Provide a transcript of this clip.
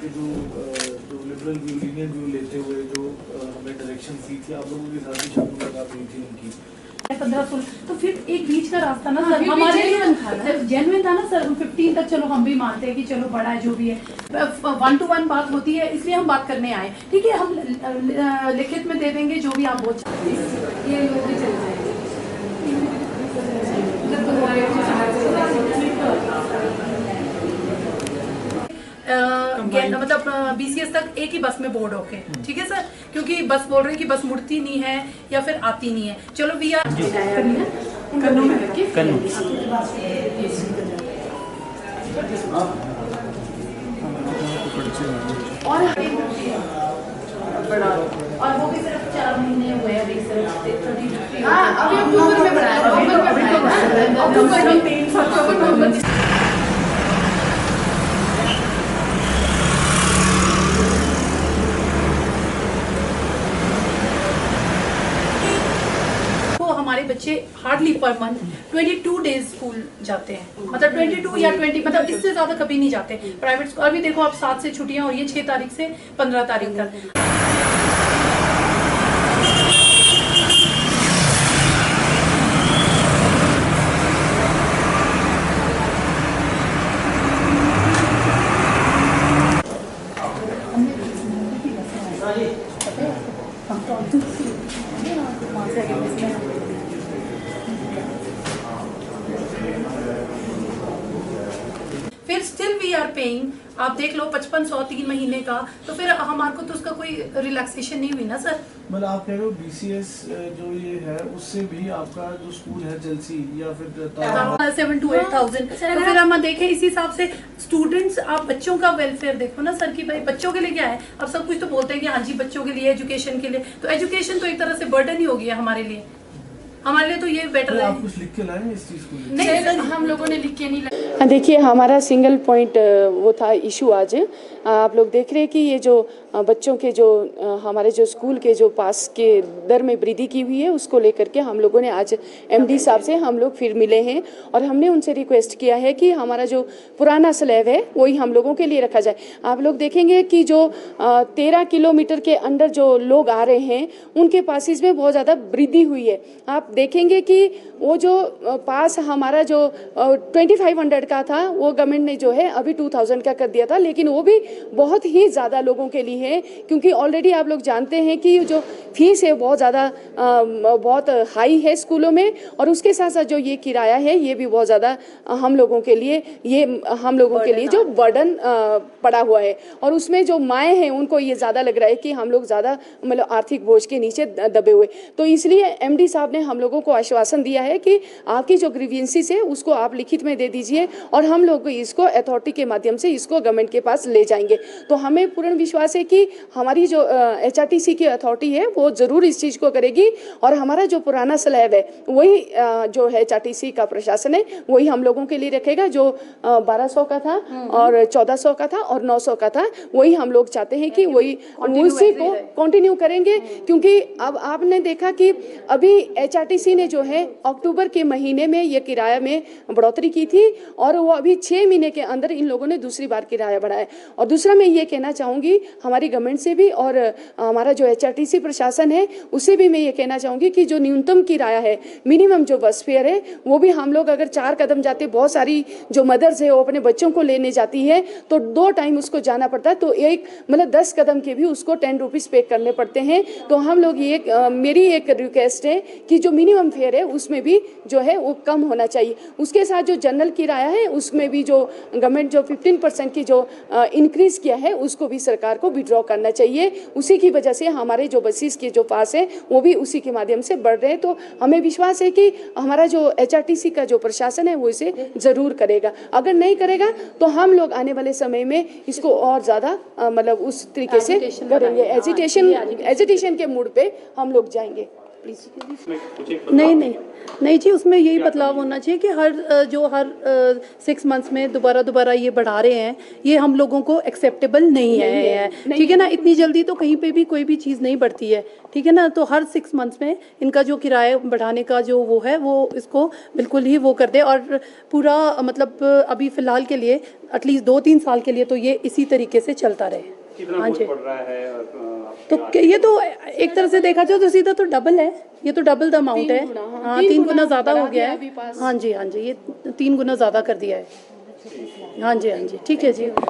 के जो liberal view, linear view लेते हुए जो हमें डायरेक्शन दी थी, आप लोगों के साथ भी शाम मुलाकात हुई थी उनकी 15-16, तो फिर एक बीच का रास्ता ना सर हमारे लिए जेन्युइन था ना सर। 15 तक चलो हम भी मानते हैं कि चलो बड़ा है जो भी है, 1-to-1 बात होती है, इसलिए हम बात करने आए। ठीक है, हम लिखित में दे देंगे जो भी आप बोल चाहते हैं, ये लोग भी चल जाएंगे। मतलब BCS तक एक ही बस में बोर्ड होके, ठीक है सर, क्योंकि बस बोल रहे हैं कि बस मुड़ती नहीं है या फिर आती नहीं है। चलो भी यार कन्नू में रखिए और वो भी सिर्फ 4 महीने हुए अभी, सिर्फ 30। हाँ, अभी अक्टूबर में बनाया, अक्टूबर में हमारे बच्चे hardly per month 22 days school जाते हैं, मतलब 22 या 20, मतलब इससे ज्यादा कभी नहीं जाते प्राइवेट स्कूल। अभी देखो आप 7 से छुट्टियां और ये 6 तारीख से 15 तारीख तक। फिर स्टिल वी आर पेइंग, आप देख लो 5500 3 महीने का, तो फिर हमारे को तो उसका कोई रिलैक्सेशन नहीं हुई ना सर। मतलब आप कह रहे हो BCS जो ये है उससे भी आपका जो स्कूल है जलसी या फिर 7 to 8,000, तो फिर हम देखें इसी हिसाब से स्टूडेंट्स, आप बच्चों का वेलफेयर देखो ना सर, कि भाई बच्चों के लिए क्या है। अब सब कुछ तो बोलते हैं कि हाँ जी बच्चों के लिए, एजुकेशन के लिए, तो एजुकेशन तो एक तरह से बर्डन ही हो गया हमारे लिए तो ये बेटर है। आप कुछ लिख के लाए इस चीज को? नहीं सर, हम लोगों ने लिख के नहीं लाया। देखिए, हमारा सिंगल पॉइंट वो था इशू आज। आप लोग देख रहे हैं कि ये जो बच्चों के जो हमारे जो स्कूल के जो पास के दर में वृद्धि की हुई है, उसको लेकर के हम लोगों ने आज MD साहब से हम लोग फिर मिले हैं और हमने उनसे रिक्वेस्ट किया है कि हमारा जो पुराना स्लैब है वही हम लोगों के लिए रखा जाए। आप लोग देखेंगे कि जो 13 किलोमीटर के अंदर जो लोग आ रहे हैं उनके पासिस में बहुत ज़्यादा वृद्धि हुई है। आप देखेंगे कि वो जो पास हमारा जो 2500 का था वो गवर्नमेंट ने जो है अभी 2000 का कर दिया था, लेकिन वो भी बहुत ही ज़्यादा लोगों के लिए है, क्योंकि ऑलरेडी आप लोग जानते हैं कि जो फीस है बहुत ज़्यादा बहुत हाई है स्कूलों में, और उसके साथ साथ जो ये किराया है ये भी बहुत ज़्यादा हम लोगों के लिए जो बर्डन पड़ा हुआ है, और उसमें जो माएँ हैं उनको ये ज़्यादा लग रहा है कि हम लोग ज़्यादा मतलब आर्थिक बोझ के नीचे दबे हुए। तो इसलिए MD साहब ने हम लोगों को आश्वासन दिया है कि आपकी जो ग्रीवियंसेस है उसको आप लिखित में दे दीजिए और हम लोग इसको अथॉरिटी के माध्यम से इसको गवर्नमेंट के पास ले जाएंगे। तो हमें पूर्ण विश्वास है कि हमारी जो HRTC की अथॉरिटी है वो ज़रूर इस चीज़ को करेगी, और हमारा जो पुराना स्लैब है वही जो है HRTC का प्रशासन है वही हम लोगों के लिए रखेगा। जो 1200 का था और 1400 का था और 900 का था, वही हम लोग चाहते हैं कि वही उसी को कंटिन्यू करेंगे, क्योंकि अब आपने देखा कि अभी HRTC ने जो है अक्टूबर के महीने में ये किराया में बढ़ोतरी की थी, और वो अभी 6 महीने के अंदर इन लोगों ने दूसरी बार किराया बढ़ाया। और दूसरा मैं ये कहना चाहूँगी हमारी गवर्नमेंट से भी और हमारा जो HRTC प्रशासन है उससे भी मैं ये कहना चाहूँगी कि जो न्यूनतम किराया है, मिनिमम जो बस फेयर है, वो भी हम लोग अगर 4 कदम जाते, बहुत सारी जो मदर्स है वो अपने बच्चों को लेने जाती है तो 2 टाइम उसको जाना पड़ता है, तो एक मतलब 10 कदम के भी उसको 10 रुपीज़ पे करने पड़ते हैं। तो हम लोग ये मेरी एक रिक्वेस्ट है कि जो मिनिमम फेयर है उसमें भी जो है वो कम होना चाहिए। उसके साथ जो जनरल किराया है उसमें भी जो गवर्नमेंट जो 15% की जो इंक्रीज किया है उसको भी सरकार को विड्रॉ करना चाहिए। उसी की वजह से हमारे जो बसेस के जो पास है वो भी उसी के माध्यम से बढ़ रहे हैं। तो हमें विश्वास है कि हमारा जो HRTC का जो प्रशासन है वो इसे ज़रूर करेगा। अगर नहीं करेगा तो हम लोग आने वाले समय में इसको और ज़्यादा मतलब उस तरीके से करेंगे, एजिटेशन के मूड पे हम लोग जाएंगे। प्लीज। नहीं जी, उसमें यही बदलाव होना चाहिए कि हर 6 मंथ्स में दोबारा ये बढ़ा रहे हैं, ये हम लोगों को एक्सेप्टेबल नहीं है, ठीक है ना। इतनी जल्दी तो कहीं पे भी कोई भी चीज़ नहीं बढ़ती है, ठीक है ना। तो हर 6 मंथ्स में इनका जो किराया बढ़ाने का जो वो है, वो इसको बिल्कुल ही वो कर दे, और पूरा मतलब अभी फ़िलहाल के लिए एटलीस्ट 2-3 साल के लिए तो ये इसी तरीके से चलता रहे। हाँ जी, पड़ रहा है तो ये तो एक तरह से देखा जाए तो सीधा तो डबल है, ये तो डबल द अमाउंट है। हाँ, 3 गुना ज़्यादा हो गया है। हाँ जी, ये 3 गुना ज़्यादा कर दिया है। हाँ जी, ठीक है जी।